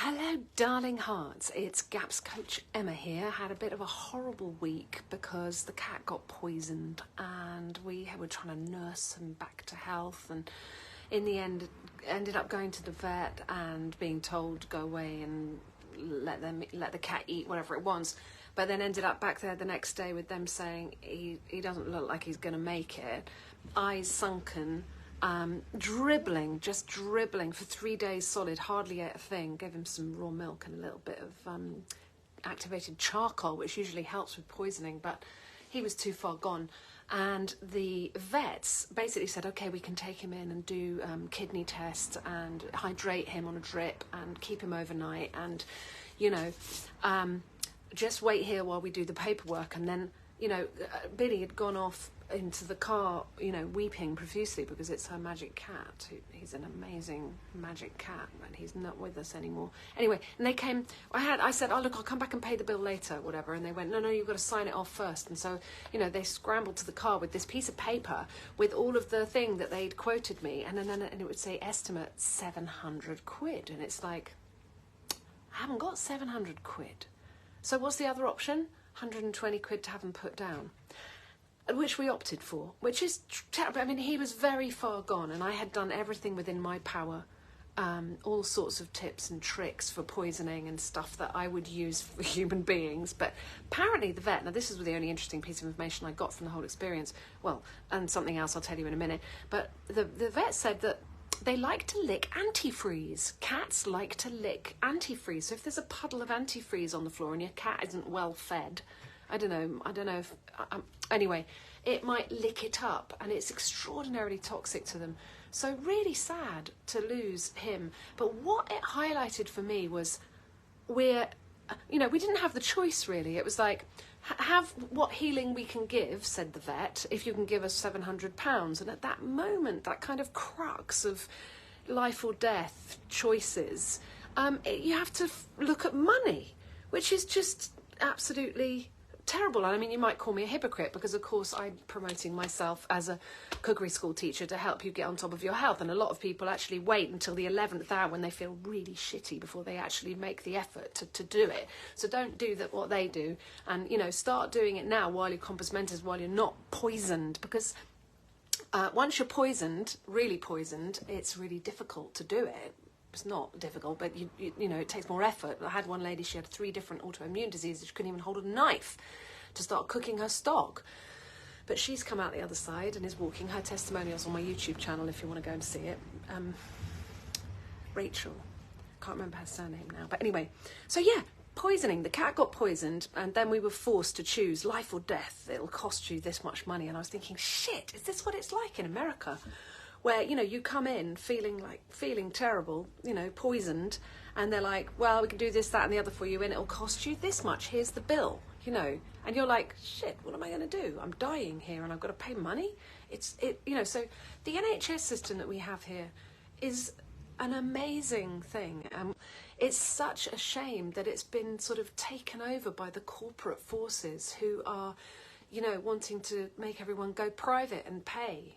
Hello, darling hearts. It's GAPS coach Emma here. Had a bit of a horrible week because the cat got poisoned and we were trying to nurse him back to health, and in the end ended up going to the vet and being told to go away and let the cat eat whatever it wants, but then ended up back there the next day with them saying he doesn't look like he's going to make it, eyes sunken, just dribbling for 3 days solid, hardly ate a thing. Gave him some raw milk and a little bit of activated charcoal, which usually helps with poisoning, but he was too far gone. And the vets basically said, okay, we can take him in and do kidney tests and hydrate him on a drip and keep him overnight, and just wait here while we do the paperwork. And then Billy had gone off into the car, weeping profusely because it's her magic cat. He's an amazing magic cat, and he's not with us anymore. Anyway, and they came. I said, oh look, I'll come back and pay the bill later, whatever. And they went, no, you've got to sign it off first. And so, they scrambled to the car with this piece of paper with all of the thing that they'd quoted me, and it would say estimate 700 quid, and it's like, I haven't got 700 quid. So what's the other option? 120 quid to have him put down, which we opted for, which is terrible. I mean, he was very far gone, and I had done everything within my power, all sorts of tips and tricks for poisoning and stuff that I would use for human beings. But apparently the vet, now this is the only interesting piece of information I got from the whole experience, well, and something else I'll tell you in a minute, but the vet said that they like to lick antifreeze. Cats like to lick antifreeze. So if there's a puddle of antifreeze on the floor and your cat isn't well fed, I don't know if, anyway, it might lick it up, and it's extraordinarily toxic to them. So really sad to lose him. But what it highlighted for me was we didn't have the choice really. It was like, have what healing we can give, said the vet, if you can give us £700. And at that moment, that kind of crux of life or death choices, you have to look at money, which is just absolutely terrible. I mean, you might call me a hypocrite because, of course, I'm promoting myself as a cookery school teacher to help you get on top of your health. And a lot of people actually wait until the 11th hour when they feel really shitty before they actually make the effort to do it. So don't do what they do, and, start doing it now while you're compos mentis, while you're not poisoned, because once you're poisoned, really poisoned, it's really difficult to do it. It's not difficult, but it takes more effort. I had one lady, she had 3 different autoimmune diseases. She couldn't even hold a knife to start cooking her stock. But she's come out the other side and is walking. Her testimonials on my YouTube channel if you want to go and see it. Rachel, can't remember her surname now. But anyway, so yeah, poisoning. The cat got poisoned, and then we were forced to choose life or death. It'll cost you this much money. And I was thinking, shit, is this what it's like in America? Where, you come in feeling terrible, poisoned, and they're like, well, we can do this, that, and the other for you, and it'll cost you this much. Here's the bill, and you're like, shit, what am I going to do? I'm dying here, and I've got to pay money. So the NHS system that we have here is an amazing thing. It's such a shame that it's been sort of taken over by the corporate forces who are, wanting to make everyone go private and pay.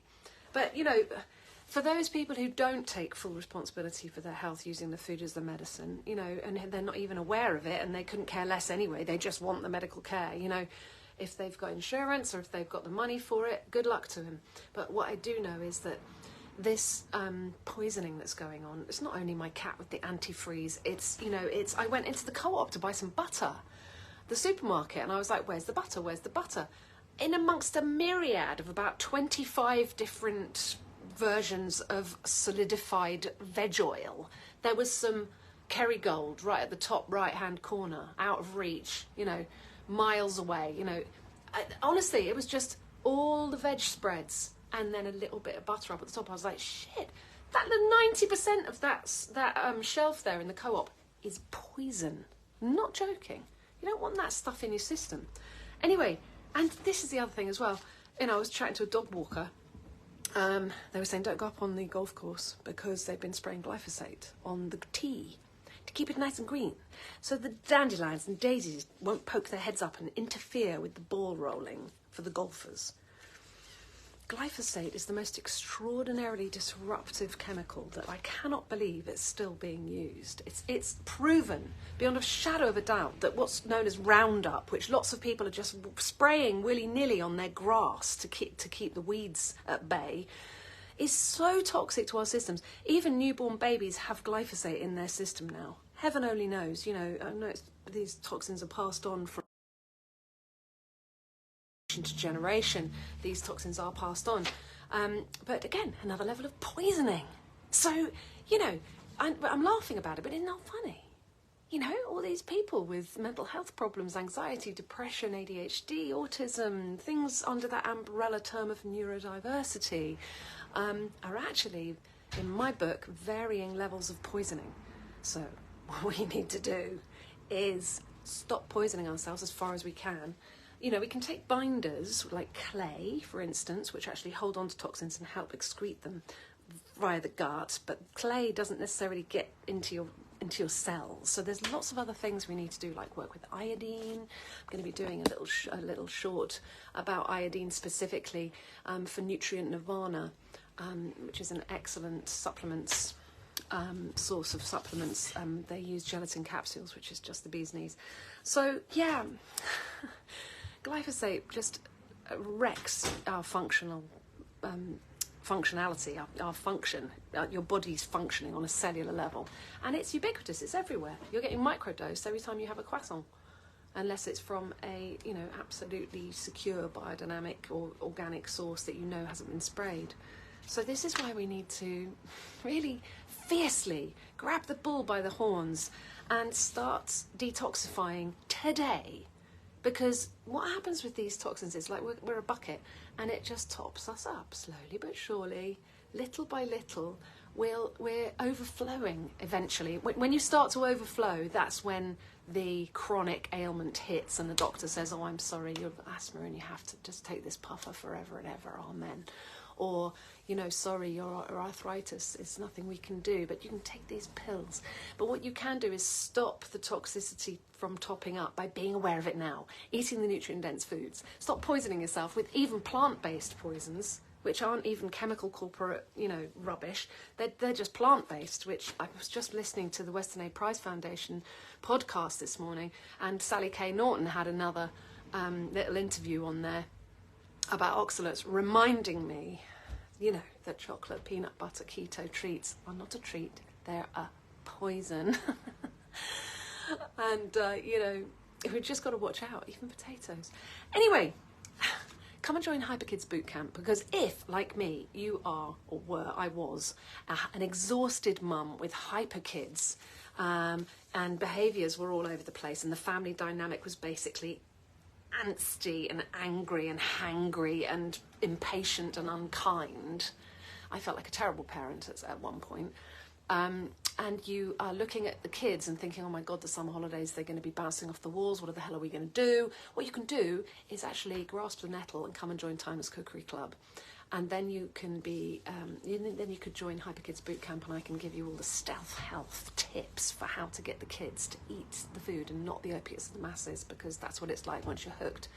But, for those people who don't take full responsibility for their health using the food as the medicine, and they're not even aware of it, and they couldn't care less anyway, they just want the medical care, if they've got insurance or if they've got the money for it, good luck to them. But what I do know is that this poisoning that's going on, it's not only my cat with the antifreeze, I went into the co-op to buy some butter, the supermarket, and I was like, where's the butter, where's the butter? In amongst a myriad of about 25 different versions of solidified veg oil, there was some Kerrygold right at the top right-hand corner, out of reach, miles away, honestly, it was just all the veg spreads and then a little bit of butter up at the top. I was like, shit, that 90% of that shelf there in the co-op is poison. I'm not joking. You don't want that stuff in your system. Anyway, and this is the other thing as well. I was chatting to a dog walker. They were saying don't go up on the golf course because they've been spraying glyphosate on the tee to keep it nice and green. So the dandelions and daisies won't poke their heads up and interfere with the ball rolling for the golfers. glyphosate is the most extraordinarily disruptive chemical that I cannot believe it's still being used. It's proven beyond a shadow of a doubt that what's known as Roundup, which lots of people are just spraying willy-nilly on their grass to keep the weeds at bay, is so toxic to our systems. Even newborn babies have glyphosate in their system now. Heaven only knows. You know, I know these toxins are passed on from to generation. These toxins are passed on. But again, another level of poisoning. So, you know, I'm laughing about it, but it's not funny. You know, all these people with mental health problems, anxiety, depression, ADHD, autism, things under that umbrella term of neurodiversity, are actually, in my book, varying levels of poisoning. So what we need to do is stop poisoning ourselves as far as we can. You know, we can take binders like clay, for instance, which actually hold on to toxins and help excrete them via the gut, but clay doesn't necessarily get into your cells. So there's lots of other things we need to do, like work with iodine. I'm going to be doing a little short about iodine specifically for Nutrient Nirvana, which is an excellent supplements source of supplements. They use gelatin capsules, which is just the bee's knees. So yeah. Glyphosate just wrecks our functionality, our function, your body's functioning on a cellular level. And it's ubiquitous, it's everywhere. You're getting microdose every time you have a croissant, unless it's from a, you know, absolutely secure biodynamic or organic source that you know hasn't been sprayed. So this is why we need to really fiercely grab the bull by the horns and start detoxifying today. Because what happens with these toxins is like we're a bucket and it just tops us up slowly but surely, little by little. We're overflowing eventually. When you start to overflow, that's when the chronic ailment hits and the doctor says, oh, I'm sorry, you have asthma and you have to just take this puffer forever and ever, amen. Or, you know, sorry, your arthritis, it's nothing we can do, but you can take these pills. But what you can do is stop the toxicity from topping up by being aware of it now, eating the nutrient-dense foods. Stop poisoning yourself with even plant-based poisons, which aren't even chemical corporate, you know, rubbish. They're just plant-based, which I was just listening to the Western Aid Prize Foundation podcast this morning, and Sally Kay Norton had another little interview on there about oxalates, reminding me, you know, that chocolate, peanut butter, keto treats are not a treat, they're a poison. And, you know, we've just got to watch out, even potatoes. Anyway, come and join Hyperkids Bootcamp, because if, like me, you are, or were, I was, an exhausted mum with hyperkids, and behaviours were all over the place, and the family dynamic was basically antsy and angry and hangry and impatient and unkind. I felt like a terrible parent at one point. And you are looking at the kids and thinking, oh my God, the summer holidays, they're going to be bouncing off the walls. What the hell are we going to do? What you can do is actually grasp the nettle and come and join Timeless Cookery Club. And then you can be, then you could join Hyperkids Bootcamp, and I can give you all the stealth health tips for how to get the kids to eat the food and not the opiates of the masses, because that's what it's like once you're hooked.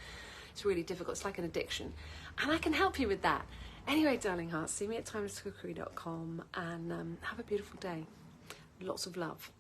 It's really difficult. It's like an addiction. And I can help you with that. Anyway, darling hearts, see me at timelesscookery.com and have a beautiful day. Lots of love.